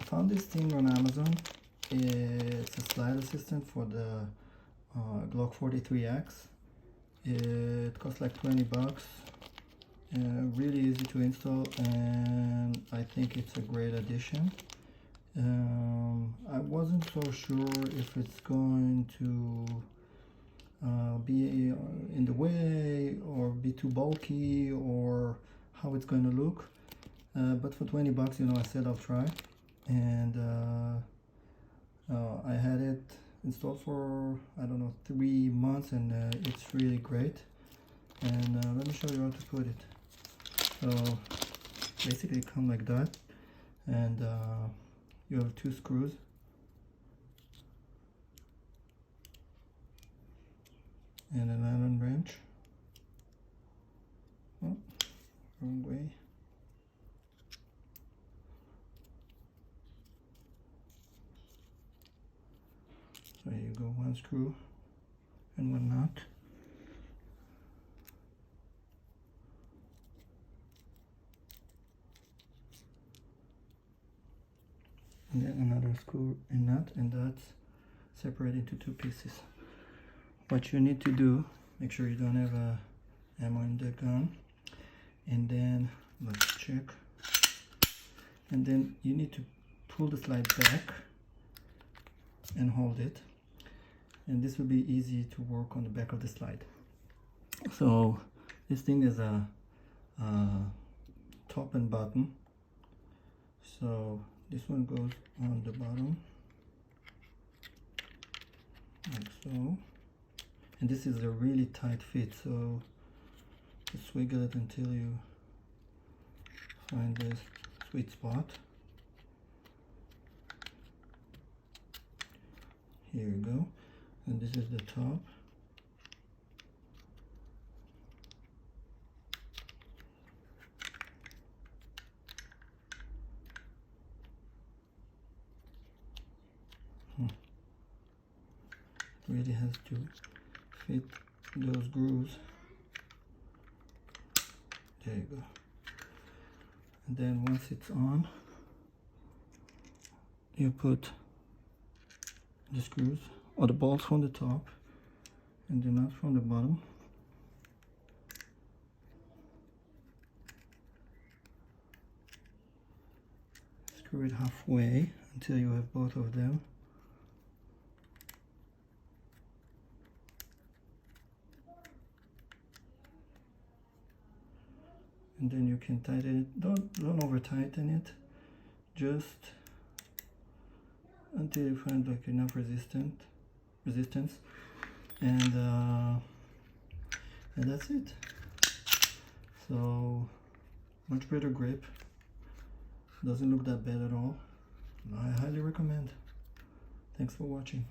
found this thing on Amazon. It's a slide assistant for the Glock 43x. It costs like 20 bucks. Really easy to install, and I think it's a great addition. I wasn't so sure if it's going to be in the way or be too bulky or how it's going to look, but for 20 bucks, you know, I said I'll try, and I had it installed for, I don't know, 3 months, and it's really great. And let me show you how to put it. So basically it comes like that, and you have 2 screws. And an Allen wrench. Oh, wrong way. So here you go, 1 screw and 1 nut. And then another screw and nut, and that's separated into 2 pieces. What you need to do, make sure you don't have ammo in the gun, and then let's check, and then you need to pull the slide back and hold it, and this will be easy to work on the back of the slide. So this thing is a top and bottom, so this one goes on the bottom like so. And this is a really tight fit, so just wiggle it until you find this sweet spot. Here you go, and this is the top. It really has to fit those grooves. There you go. And then once it's on, you put the screws or the bolts from the top and the nuts from the bottom. Screw it halfway until you have both of them. And then you can tighten it. Don't over tighten it, just until you find like enough resistance, and that's it. So much better grip, doesn't look that bad at all. I highly recommend. Thanks for watching.